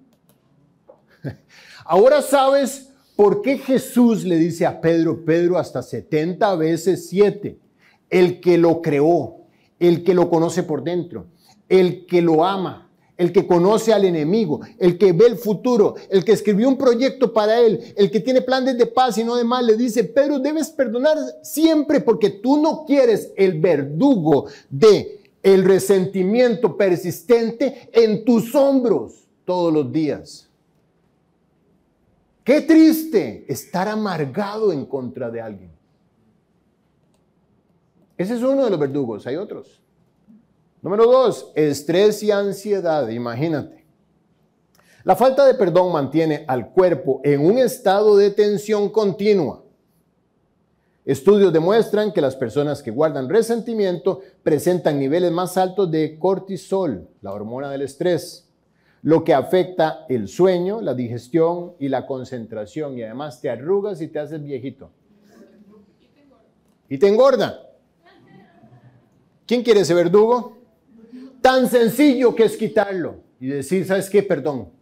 Ahora sabes por qué Jesús le dice a Pedro hasta 70 veces 7. El que lo creó, el que lo conoce por dentro, el que lo ama, el que conoce al enemigo, el que ve el futuro, el que escribió un proyecto para él, el que tiene planes de paz y no de mal, le dice: Pedro, debes perdonar siempre porque tú no quieres el verdugo de el resentimiento persistente en tus hombros todos los días. Qué triste estar amargado en contra de alguien. Ese es uno de los verdugos, hay otros. Número 2, estrés y ansiedad, imagínate. La falta de perdón mantiene al cuerpo en un estado de tensión continua. Estudios demuestran que las personas que guardan resentimiento presentan niveles más altos de cortisol, la hormona del estrés, lo que afecta el sueño, la digestión y la concentración, y además te arrugas y te haces viejito. Y te engorda. ¿Quién quiere ese verdugo? Tan sencillo que es quitarlo y decir, ¿sabes qué? Perdón.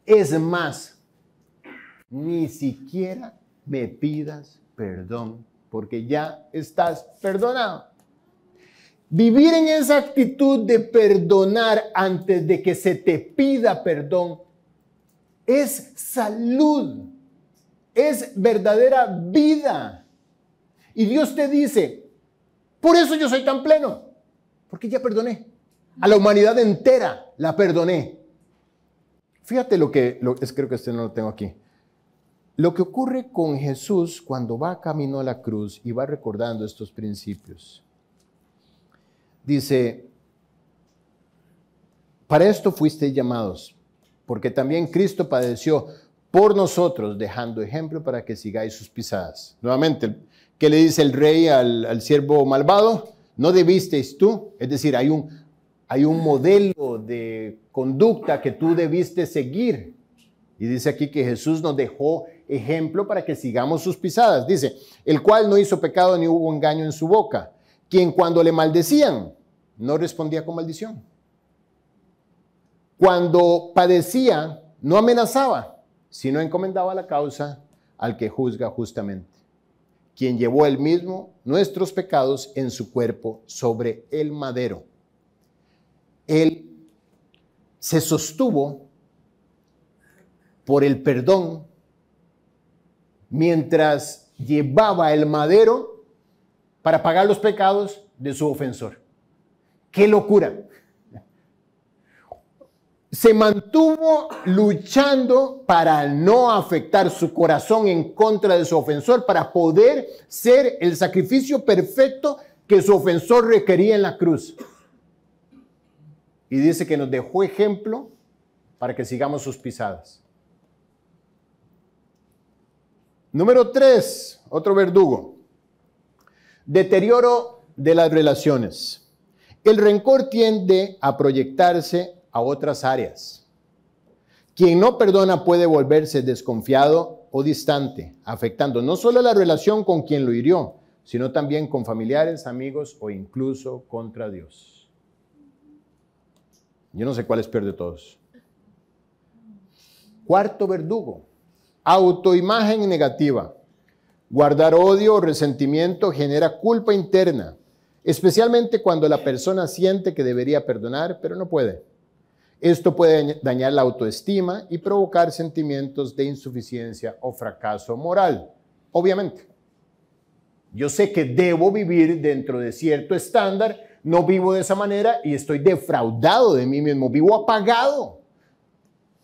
Es más, ni siquiera me pidas perdón, porque ya estás perdonado. Vivir en esa actitud de perdonar antes de que se te pida perdón es salud, es verdadera vida. Y Dios te dice, por eso yo soy tan pleno, porque ya perdoné. A la humanidad entera la perdoné. Fíjate creo que este no lo tengo aquí. Lo que ocurre con Jesús cuando va camino a la cruz y va recordando estos principios. Dice, para esto fuisteis llamados, porque también Cristo padeció por nosotros, dejando ejemplo para que sigáis sus pisadas. Nuevamente, ¿qué le dice el rey al siervo malvado? ¿No debisteis tú? Es decir, hay un modelo de conducta que tú debiste seguir. Y dice aquí que Jesús nos dejó ejemplo para que sigamos sus pisadas. Dice, el cual no hizo pecado ni hubo engaño en su boca, quien cuando le maldecían, no respondía con maldición. Cuando padecía, no amenazaba, sino encomendaba la causa al que juzga justamente, quien llevó él mismo nuestros pecados en su cuerpo sobre el madero. Él se sostuvo por el perdón mientras llevaba el madero para pagar los pecados de su ofensor. ¡Qué locura! Se mantuvo luchando para no afectar su corazón en contra de su ofensor, para poder ser el sacrificio perfecto que su ofensor requería en la cruz. Y dice que nos dejó ejemplo para que sigamos sus pisadas. Número 3, otro verdugo. Deterioro de las relaciones. El rencor tiende a proyectarse a otras áreas. Quien no perdona puede volverse desconfiado o distante, afectando no solo la relación con quien lo hirió, sino también con familiares, amigos o incluso contra Dios. Yo no sé cuál es peor de todos. Cuarto verdugo, autoimagen negativa. Guardar odio o resentimiento genera culpa interna, especialmente cuando la persona siente que debería perdonar, pero no puede. Esto puede dañar la autoestima y provocar sentimientos de insuficiencia o fracaso moral. Obviamente, yo sé que debo vivir dentro de cierto estándar, no vivo de esa manera y estoy defraudado de mí mismo, vivo apagado.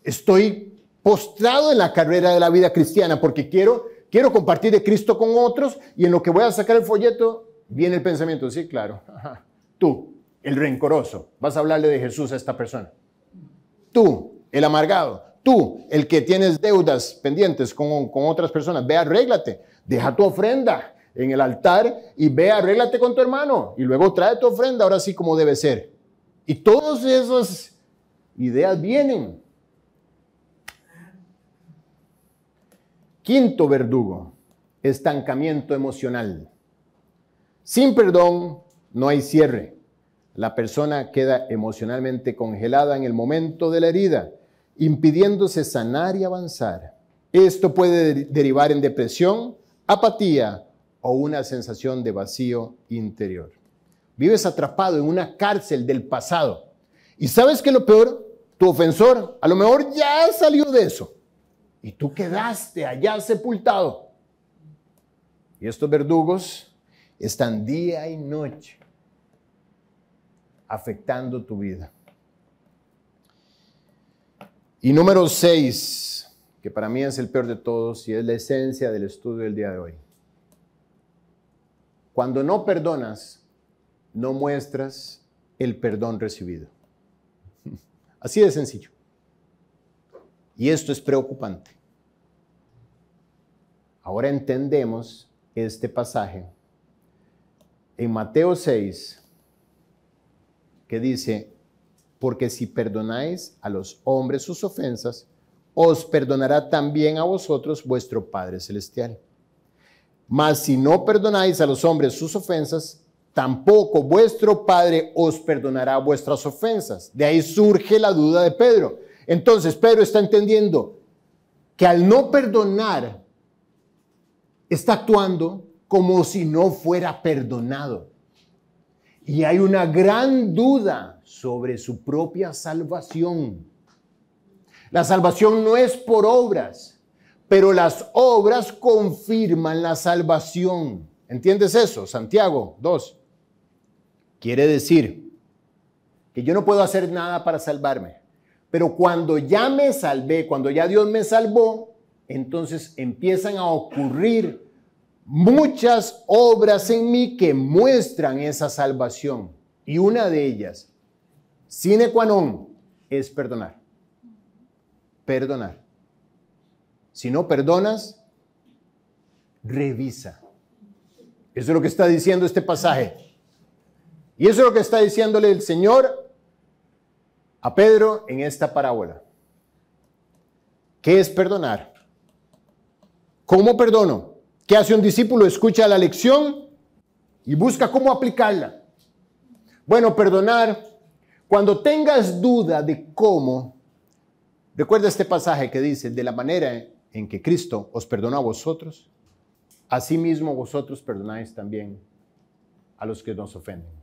Estoy postrado en la carrera de la vida cristiana porque quiero compartir de Cristo con otros y en lo que voy a sacar el folleto viene el pensamiento, sí, claro, ajá. Tú, el rencoroso, vas a hablarle de Jesús a esta persona. Tú, el amargado, tú, el que tienes deudas pendientes con otras personas, ve, arréglate, deja tu ofrenda en el altar y ve, arréglate con tu hermano y luego trae tu ofrenda, ahora sí como debe ser. Y todas esas ideas vienen. Quinto verdugo, estancamiento emocional. Sin perdón no hay cierre. La persona queda emocionalmente congelada en el momento de la herida, impidiéndose sanar y avanzar. Esto puede derivar en depresión, apatía o una sensación de vacío interior. Vives atrapado en una cárcel del pasado. ¿Y sabes qué es lo peor? Tu ofensor a lo mejor ya salió de eso. Y tú quedaste allá sepultado. Y estos verdugos están día y noche afectando tu vida. Y número 6, que para mí es el peor de todos y es la esencia del estudio del día de hoy. Cuando no perdonas, no muestras el perdón recibido. Así de sencillo. Y esto es preocupante. Ahora entendemos este pasaje en Mateo 6, que dice, porque si perdonáis a los hombres sus ofensas, os perdonará también a vosotros vuestro Padre Celestial. Mas si no perdonáis a los hombres sus ofensas, tampoco vuestro Padre os perdonará vuestras ofensas. De ahí surge la duda de Pedro. Entonces Pedro está entendiendo que al no perdonar, está actuando como si no fuera perdonado. Y hay una gran duda sobre su propia salvación. La salvación no es por obras, pero las obras confirman la salvación. ¿Entiendes eso? Santiago 2. Quiere decir que yo no puedo hacer nada para salvarme, pero cuando ya me salvé, cuando ya Dios me salvó, entonces empiezan a ocurrir muchas obras en mí que muestran esa salvación. Y una de ellas, sine qua non, es perdonar. Perdonar. Si no perdonas, revisa. Eso es lo que está diciendo este pasaje. Y eso es lo que está diciéndole el Señor a Pedro en esta parábola. ¿Qué es perdonar? ¿Cómo perdono? ¿Qué hace un discípulo? Escucha la lección y busca cómo aplicarla. Bueno, perdonar, cuando tengas duda de cómo, recuerda este pasaje que dice, de la manera en que Cristo os perdonó a vosotros, asimismo vosotros perdonáis también a los que nos ofenden.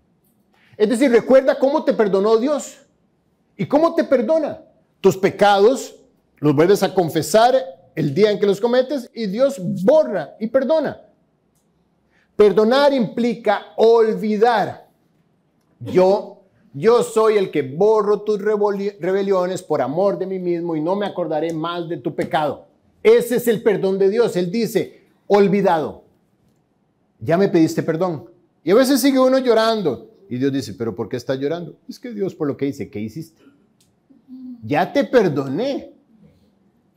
Es decir, recuerda cómo te perdonó Dios y cómo te perdona. Tus pecados los vuelves a confesar el día en que los cometes y Dios borra y perdona. Perdonar implica olvidar. Yo soy el que borro tus rebeliones por amor de mí mismo y no me acordaré más de tu pecado. Ese es el perdón de Dios. Él dice, olvidado. Ya me pediste perdón. Y a veces sigue uno llorando. Y Dios dice, ¿pero por qué estás llorando? Es que Dios por lo que dice, ¿qué hiciste? Ya te perdoné.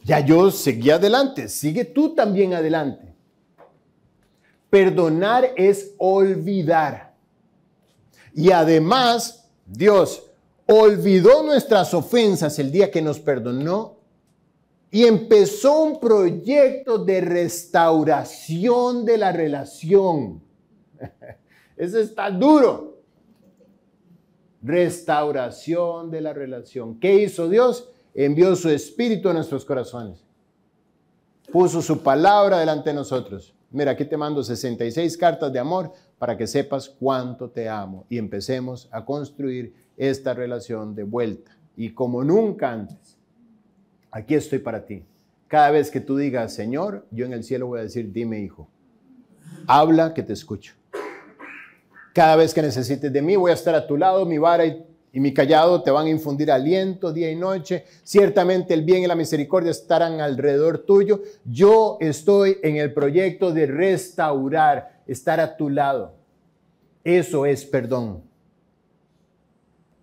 Ya yo seguí adelante. Sigue tú también adelante. Perdonar es olvidar. Y además, Dios olvidó nuestras ofensas el día que nos perdonó y empezó un proyecto de restauración de la relación. Eso está duro. Restauración de la relación. ¿Qué hizo Dios? Envió su Espíritu a nuestros corazones. Puso su palabra delante de nosotros. Mira, aquí te mando 66 cartas de amor para que sepas cuánto te amo. Y empecemos a construir esta relación de vuelta. Y como nunca antes, aquí estoy para ti. Cada vez que tú digas, Señor, yo en el cielo voy a decir, dime, hijo. Habla que te escucho. Cada vez que necesites de mí, voy a estar a tu lado, mi vara y mi callado te van a infundir aliento día y noche. Ciertamente el bien y la misericordia estarán alrededor tuyo. Yo estoy en el proyecto de restaurar, estar a tu lado. Eso es perdón.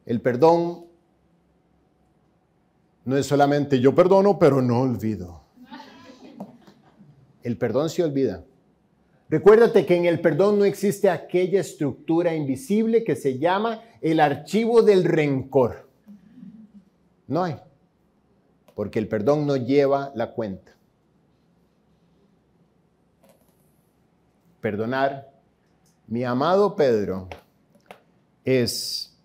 El perdón no es solamente yo perdono, pero no olvido. El perdón se olvida. Recuérdate que en el perdón no existe aquella estructura invisible que se llama el archivo del rencor. No hay, porque el perdón no lleva la cuenta. Perdonar, mi amado Pedro, es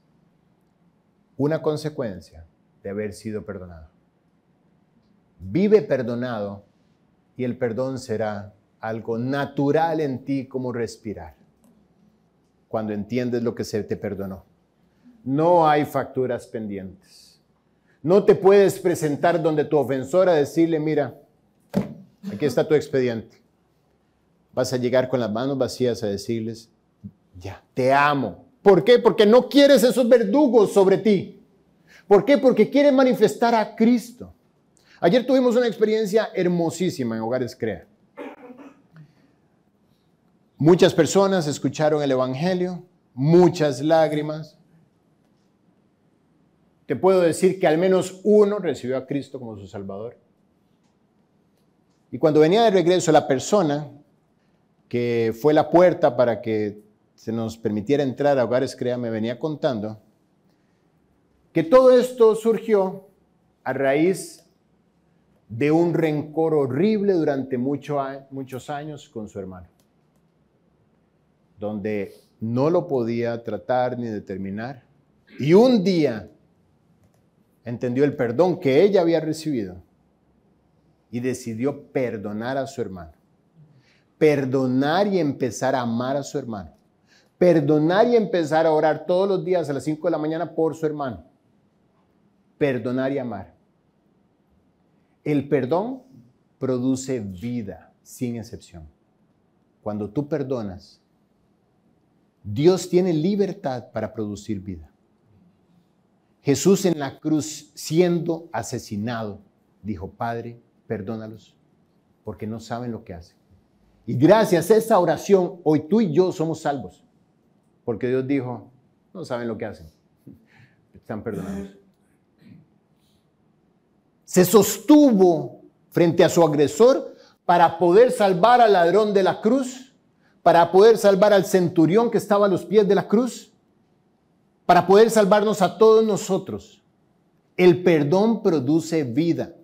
una consecuencia de haber sido perdonado. Vive perdonado y el perdón será algo natural en ti como respirar. Cuando entiendes lo que se te perdonó. No hay facturas pendientes. No te puedes presentar donde tu ofensor a decirle, mira, aquí está tu expediente. Vas a llegar con las manos vacías a decirles, ya, te amo. ¿Por qué? Porque no quieres esos verdugos sobre ti. ¿Por qué? Porque quieres manifestar a Cristo. Ayer tuvimos una experiencia hermosísima en Hogares Crea. Muchas personas escucharon el Evangelio, muchas lágrimas. te puedo decir que al menos uno recibió a Cristo como su Salvador. Y cuando venía de regreso, la persona que fue la puerta para que se nos permitiera entrar a Hogares Crea me venía contando que todo esto surgió a raíz de un rencor horrible durante muchos años con su hermano, donde no lo podía tratar ni determinar. Y un día entendió el perdón que ella había recibido y decidió perdonar a su hermano. Perdonar y empezar a amar a su hermano. Perdonar y empezar a orar todos los días a las 5 de la mañana por su hermano. Perdonar y amar. El perdón produce vida, sin excepción. Cuando tú perdonas, Dios tiene libertad para producir vida. Jesús en la cruz, siendo asesinado, dijo: Padre, perdónalos, porque no saben lo que hacen. Y gracias a esa oración, hoy tú y yo somos salvos, porque Dios dijo: no saben lo que hacen, están perdonados. Se sostuvo frente a su agresor para poder salvar al ladrón de la cruz, para poder salvar al centurión que estaba a los pies de la cruz, para poder salvarnos a todos nosotros. El perdón produce vida.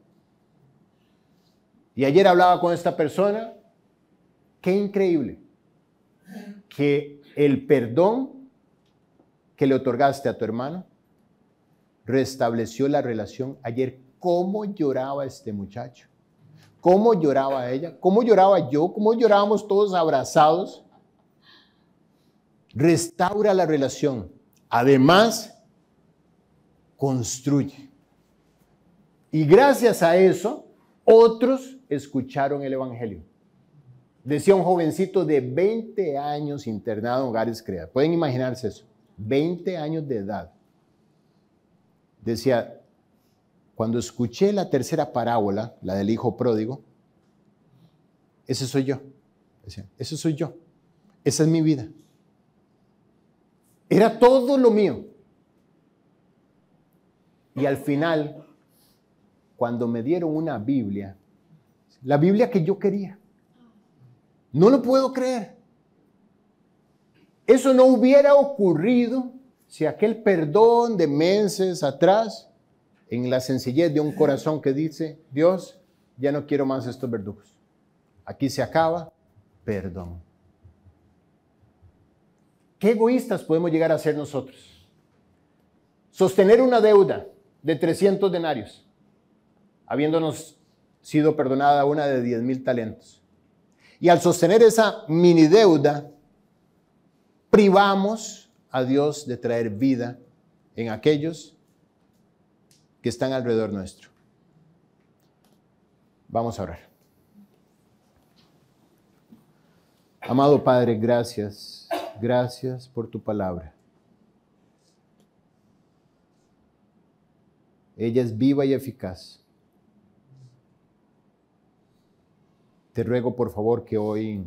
Y ayer hablaba con esta persona. Qué increíble que el perdón que le otorgaste a tu hermano restableció la relación. Ayer, cómo lloraba este muchacho, cómo lloraba ella, cómo lloraba yo, cómo llorábamos todos abrazados. Restaura la relación. Además, construye. Y gracias a eso, otros escucharon el evangelio. Decía un jovencito de 20 años internado en Hogares Crea. Pueden imaginarse eso. 20 años de edad. Decía: cuando escuché la tercera parábola, la del hijo pródigo, ese soy yo. Decía: ese soy yo. Esa es mi vida. Era todo lo mío. Y al final, cuando me dieron una Biblia, la Biblia que yo quería, no lo puedo creer. Eso no hubiera ocurrido si aquel perdón de meses atrás, en la sencillez de un corazón que dice: Dios, ya no quiero más estos verdugos. Aquí se acaba, perdón. ¿Qué egoístas podemos llegar a ser nosotros? Sostener una deuda de 300 denarios, habiéndonos sido perdonada una de 10,000 talentos. Y al sostener esa mini deuda, privamos a Dios de traer vida en aquellos que están alrededor nuestro. Vamos a orar. Amado Padre, gracias. Gracias por tu palabra. Ella es viva y eficaz. Te ruego, por favor, que hoy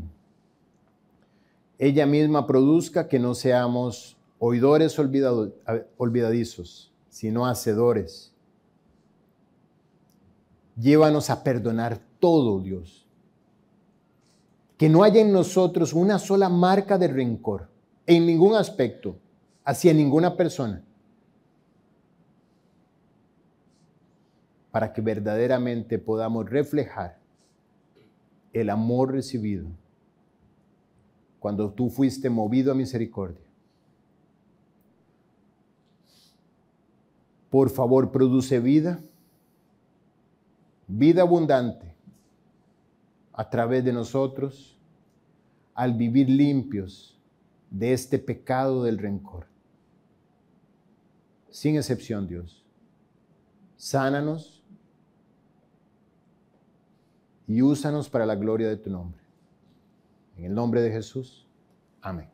ella misma produzca que no seamos oidores olvidadizos, sino hacedores. Llévanos a perdonar todo, Dios. Que no haya en nosotros una sola marca de rencor, en ningún aspecto, hacia ninguna persona, para que verdaderamente podamos reflejar el amor recibido cuando tú fuiste movido a misericordia. Por favor, produce vida, vida abundante a través de nosotros, al vivir limpios de este pecado del rencor. Sin excepción, Dios. Sánanos y úsanos para la gloria de tu nombre. En el nombre de Jesús. Amén.